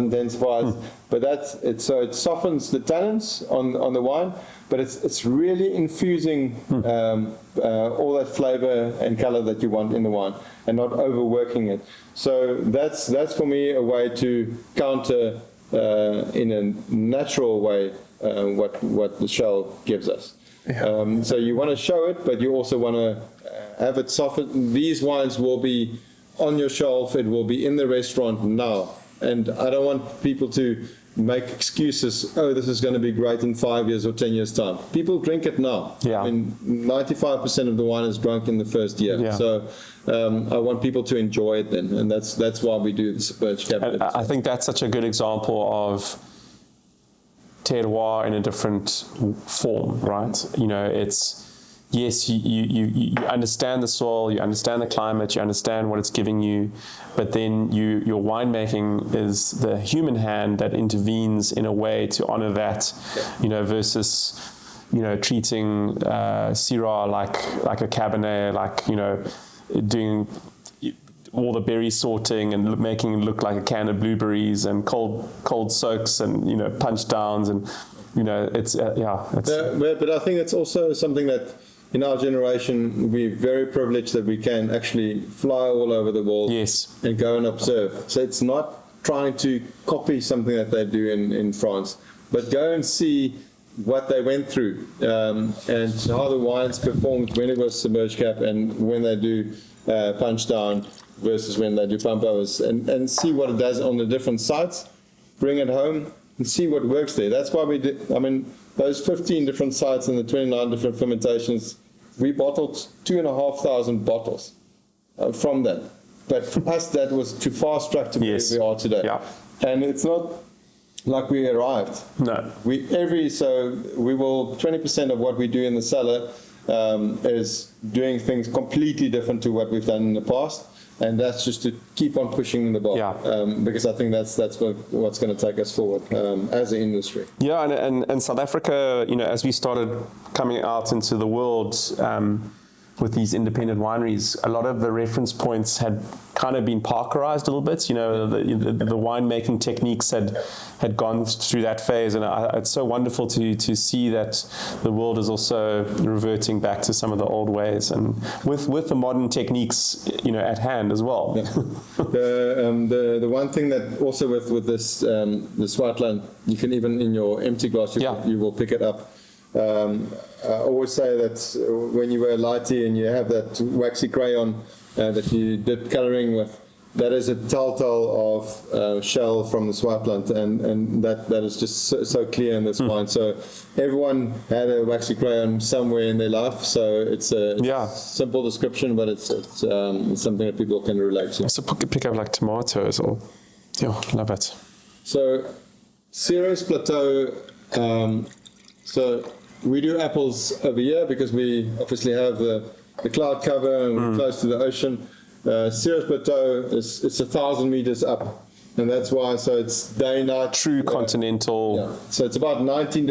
But that's it. So it softens the tannins on the wine, but it's really infusing all that flavor and color that you want in the wine, and not overworking it. So that's for me a way to counter in a natural way what the shell gives us. Yeah. So you want to show it, but you also want to have it soften. These wines will be on your shelf. It will be in the restaurant now. And I don't want people to make excuses. Oh, this is going to be great in 5 years or 10 years time. People drink it now. Yeah. I mean, 95% of the wine is drunk in the first year. Yeah. So I want people to enjoy it then, and that's why we do the submerged cabinet. I think that's such a good example of terroir in a different form, right? You know, it's, yes, you understand the soil, you understand the climate, you understand what it's giving you, but then your winemaking is the human hand that intervenes in a way to honor that, you know, versus, you know, treating Syrah like a Cabernet, like, you know, doing all the berry sorting and making it look like a can of blueberries and cold soaks and, you know, punch downs, and, you know, it's but I think it's also something that in our generation we're very privileged that we can actually fly all over the world. Yes. And go and observe. So it's not trying to copy something that they do in France, but go and see what they went through, and how the wines performed when it was submerged cap and when they do punch down versus when they do pump overs, and see what it does on the different sites, bring it home and see what works there. That's why we did, I mean, those 15 different sites and the 29 different fermentations, we bottled 2,500 bottles from that. But for us, that was too fast track to where we are today. Yeah. And it's not like we arrived. No. So we will, 20% of what we do in the cellar is doing things completely different to what we've done in the past. And that's just to keep on pushing the bar, because I think that's what's going to take us forward as an industry. Yeah, and South Africa, you know, as we started coming out into the world with these independent wineries, a lot of the reference points had kind of been parkerized a little bit. You know, the winemaking techniques had gone through that phase, and it's so wonderful to see that the world is also reverting back to some of the old ways, and with the modern techniques, you know, at hand as well. Yeah. The one thing that also with this the Swartland, you can even in your empty glass you will pick it up. I always say that when you wear lighty and you have that waxy crayon that you did colouring with, that is a telltale of shell from the Swartland, and that is just so clear in this wine. So everyone had a waxy crayon somewhere in their life, so it's a simple description, but it's something that people can relate to. So pick up like tomatoes, or love it. So Syrah's Plateau, so we do apples over here because we obviously have the cloud cover and we're close to the ocean. Syrah's Plateau it's 1,000 meters up, and that's why. So it's day night. True continental. Yeah. So it's about 19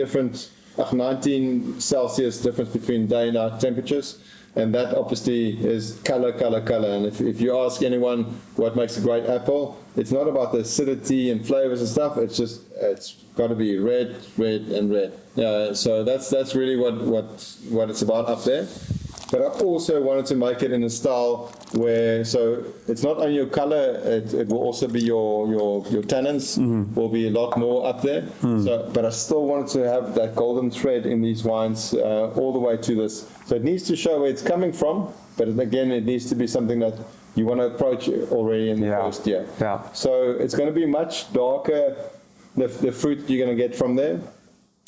Celsius difference between day and night temperatures. And that obviously is color. And if you ask anyone what makes a great apple, it's not about the acidity and flavors and stuff. It's got to be red. So that's really what it's about up there. But I also wanted to make it in a style where, so it's not only your color, it will also be your tannins will be a lot more up there. So, but I still wanted to have that golden thread in these wines all the way to this. So it needs to show where it's coming from, but again, it needs to be something that you want to approach already in the first year. Yeah. So it's going to be much darker, the fruit you're going to get from there.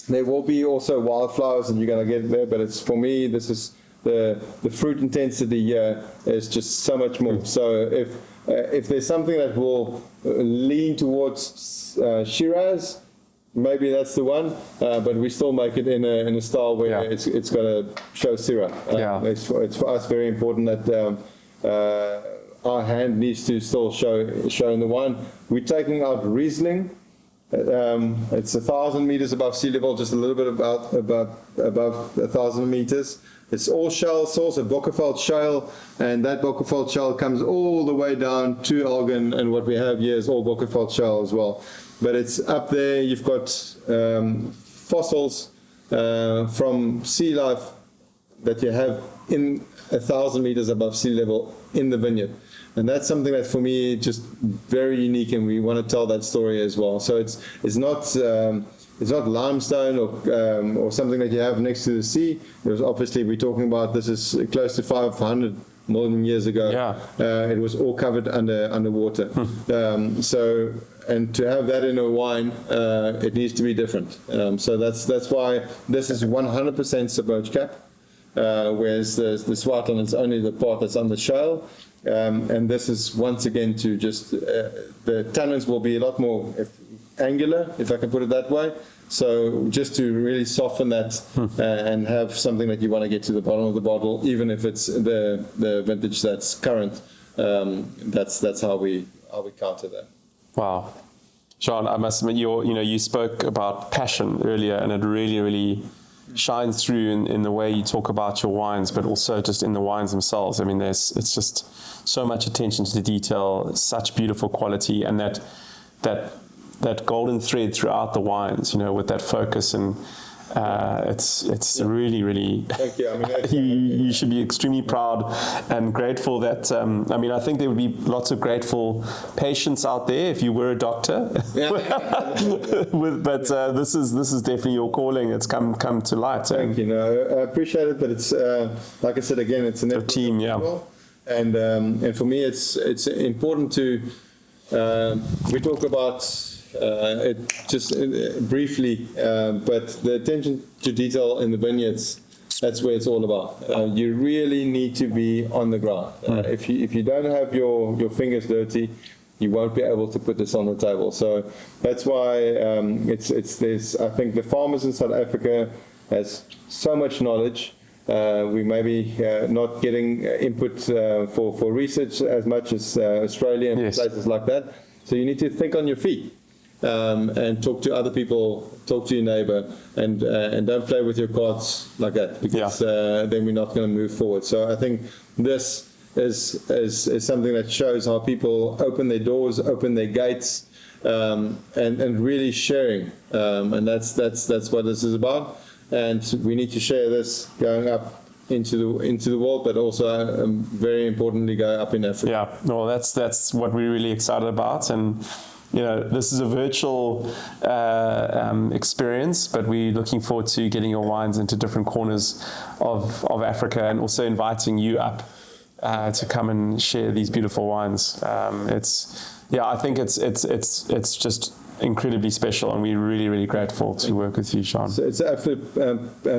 There will be also wildflowers that you're going to get there, but it's, for me, this is the fruit intensity here is just so much more. So if there's something that will lean towards Shiraz, maybe that's the one, but we still make it in a style where it's got to show Syrah. It's for us very important that our hand needs to still show in the wine. We're taking out Riesling. It's 1,000 meters above sea level, just a little bit above 1,000 meters. It's all shale source, a Boekenhoutskloof shale, and that Boekenhoutskloof shale comes all the way down to Elgin, and what we have here is all Boekenhoutskloof shale as well. But it's up there, you've got fossils from sea life that you have in 1,000 meters above sea level in the vineyard. And that's something that for me just very unique, and we want to tell that story as well. So it's not limestone or something that you have next to the sea. There's obviously, we're talking about, this is close to 500 million years ago. It was all covered underwater. So, and to have that in a wine, it needs to be different. So that's why this is 100% submerged cap, whereas the Swartland is only the part that's on the shale. And this is once again to just, the tannins will be a lot more angular, if I can put it that way. So just to really soften that and have something that you want to get to the bottom of the bottle, even if it's the vintage that's current. That's how we counter that. Wow. Jean, I must admit, you spoke about passion earlier, and it really, really shines through in the way you talk about your wines, but also just in the wines themselves. I mean, it's just so much attention to the detail, such beautiful quality, and that golden thread throughout the wines, with that focus, and it's really, really. Thank you. I mean, you should be extremely proud and grateful that. I think there would be lots of grateful patients out there if you were a doctor. But this is definitely your calling. It's come to light. Thank you. I appreciate it, but it's like I said again, it's a team. And for me, it's important to. We talk about. It just briefly, but the attention to detail in the vineyards, that's where it's all about. You really need to be on the ground. If you don't have your fingers dirty, you won't be able to put this on the table. So that's why there's, I think the farmers in South Africa has so much knowledge. We may be not getting input for research as much as Australia and places like that. So you need to think on your feet. And talk to other people, talk to your neighbor, and don't play with your cards like that, because then we're not going to move forward. So I think this is something that shows how people open their doors, open their gates, and really sharing. And that's what this is about. And we need to share this going up into the world, but also very importantly, go up in Africa. Yeah, no, that's what we're really excited about. And this is a virtual experience, but we're looking forward to getting your wines into different corners of Africa, and also inviting you up to come and share these beautiful wines. I think it's just incredibly special, and we're really, really grateful to work with you, Jean. So it's an absolute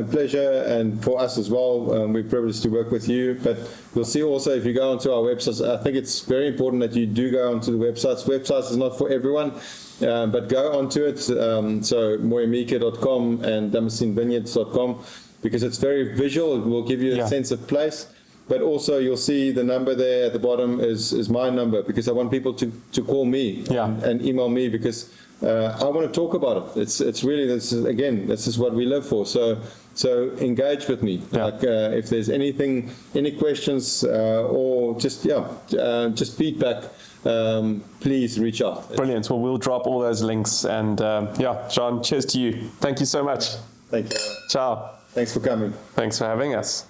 pleasure, and for us as well. We're privileged to work with you. But you'll see also, if you go onto our websites, I think it's very important that you do go onto the websites. Websites is not for everyone, but go onto it. So Meaker.com and DamaceneVineyards.com, because it's very visual. It will give you a sense of place. But also you'll see the number there at the bottom is my number, because I want people to call me and email me, because I want to talk about it. It's really, this is what we live for. So So engage with me. Yeah. Like if there's anything, any questions or just feedback, please reach out. Brilliant. Well, we'll drop all those links. And yeah, Jean, cheers to you. Thank you so much. Thank you. Ciao. Thanks for coming. Thanks for having us.